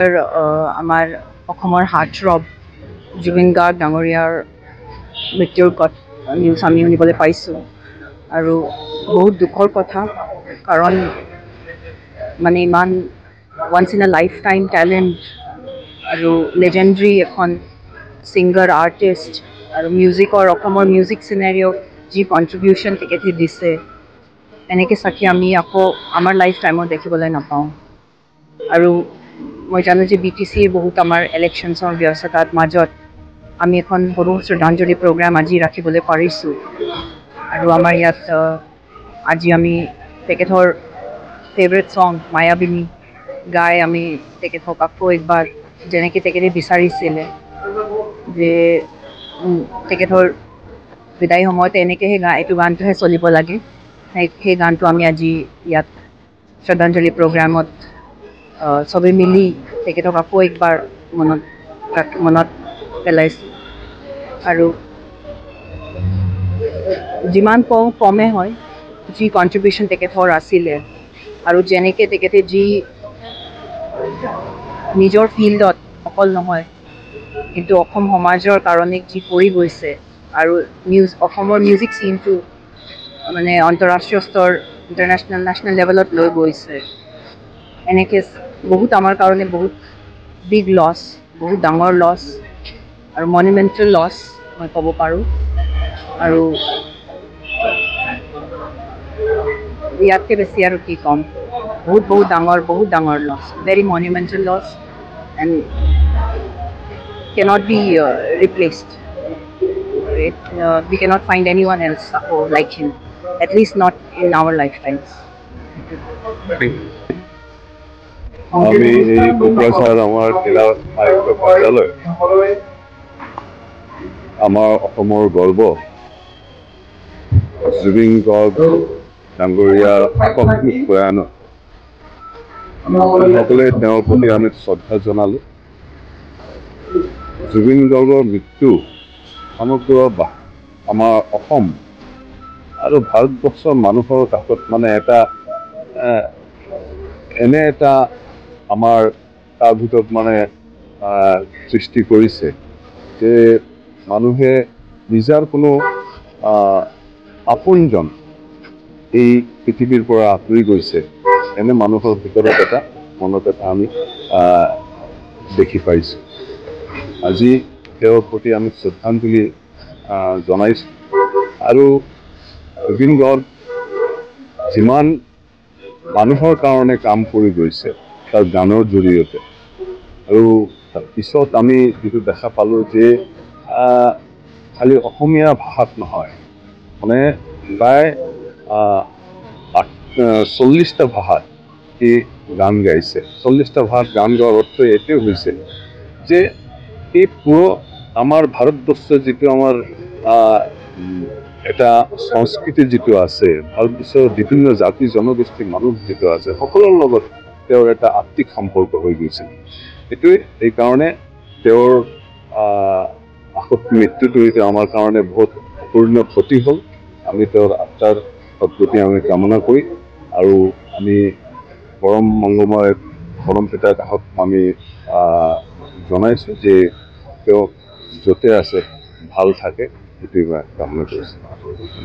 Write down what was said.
আমাৰ অসমৰ হাৰ্টথ্ৰব জুবিন গাৰ্গ ডাঙৰীয়াৰ মৃত্যুৰ নিউজ আমি শুনিবলৈ পাইছোঁ আৰু বহুত দুখৰ কথা, কাৰণ মানে ইমান once in a life time talent আৰু লেজেণ্ডৰী এখন ছিংগাৰ আৰ্টিষ্ট আৰু অসমৰ মিউজিক চিনেৰিঅ'ত যি কণ্ট্ৰিবিউশ্যন তেখেতে দিছে, এনেকৈ চাগে আমি আকৌ আমাৰ লাইফ টাইমত দেখিবলৈ নাপাওঁ। আৰু মই জানো যে BTCৰ বহুত আমাৰ ইলেকশ্যনছৰ ব্যস্ততাৰ মাজত আমি এখন সৰু শ্ৰদ্ধাঞ্জলি প্ৰগ্ৰাম আজি ৰাখিবলৈ পাৰিছোঁ। আৰু আমাৰ ইয়াত আজি আমি তেখেতৰ ফেভৰেট ছং মায়াবিনী গাই আমি তেখেতক আকৌ একবাৰ যেনেকৈ তেখেতে বিচাৰিছিলে যে তেখেতৰ বিদায় সময়ত এনেকৈহে এইটো গানটোহে চলিব লাগে, সেই গানটো আমি আজি ইয়াত শ্ৰদ্ধাঞ্জলি প্ৰগ্ৰামত চবেই মিলি তেখেতক আকৌ একবাৰ মনত পেলাইছোঁ। আৰু যিমান কওঁ কমেই হয়, যি কণ্ট্ৰিবিউশ্যন তেখেতৰ আছিলে আৰু যেনেকৈ তেখেতে যি নিজৰ ফিল্ডত অকল নহয় কিন্তু অসম সমাজৰ কাৰণে যি কৰি গৈছে আৰু অসমৰ মিউজিক চিনটো মানে আন্তঃৰাষ্ট্ৰীয় স্তৰ নেশ্যনেল লেভেলত লৈ গৈছে, এনেকৈ বহুত আমাৰ কাৰণে বহুত বিগ লছ, বহুত ডাঙৰ লছ আৰু মনুমেণ্টেল লছ মই ক'ব পাৰোঁ। আৰু ইয়াতকৈ বেছি আৰু কি ক'ম, বহুত ডাঙৰ loss, very monumental loss and cannot be replaced. We cannot find anyone else like him, at least not in our lifetimes. আমি এই কোকৰাঝাৰ আমাৰ জিলা আয়ুক্ত কাৰ্যালয়, আমাৰ অসমৰ গৰ্ব জুবিন গাৰ্গ ডাঙৰীয়াৰ আকস্মিক প্ৰয়াণত সকলোৱে তেওঁৰ প্ৰতি আমি শ্ৰদ্ধা জনালোঁ। জুবিন গাৰ্গৰ মৃত্যু সমগ্ৰ আমাৰ অসম আৰু ভাৰতবৰ্ষৰ মানুহৰ কাষত মানে এনে এটা আমাৰ তাৰ ভিতৰত মানে সৃষ্টি কৰিছে যে মানুহে নিজৰ কোনো আপোনজন এই পৃথিৱীৰ পৰা আঁতৰি গৈছে, এনে মানুহৰ ভিতৰত মনত আমি দেখি পাইছোঁ। আজি তেওঁৰ প্ৰতি আমি শ্ৰদ্ধাঞ্জলি জনাইছোঁ। আৰু জুবিন গাৰ্গ যিমান মানুহৰ কাৰণে কাম কৰি গৈছে তাৰ গানৰ জৰিয়তে, আৰু পিছত আমি যিটো দেখা পালোঁ যে খালি অসমীয়া ভাষাত নহয়, মানে প্ৰায় 40টা ভাষাত সি গান গাইছে। 40টা ভাষাত গান গোৱাৰ অৰ্থ এইটোৱে হৈছে যে এই পুৰো আমাৰ ভাৰতবৰ্ষেৰ যিটো আমাৰ এটা সংস্কৃতি যিটো আছে, ভাৰতবৰ্ষৰ বিভিন্ন জাতি জনগোষ্ঠীৰ মানুহ যিটো আছে, সকলোৰ লগত তেওঁৰ এটা আত্মিক সম্পৰ্ক হৈ গৈছিল। এইটোৱে এইকাৰণে তেওঁৰ মৃত্যুটো আমাৰ কাৰণে বহুত অপূৰ্ণ ক্ষতি হ'ল। আমি তেওঁৰ আত্মাৰ সদ্গতি আমি কামনা কৰি আৰু আমি পৰম মংগলময় পৰম পিতাৰ কাষত আমি জনাইছোঁ যে তেওঁ য'তে আছে ভাল থাকে, সেইটোৱে মই কামনা কৰিছোঁ।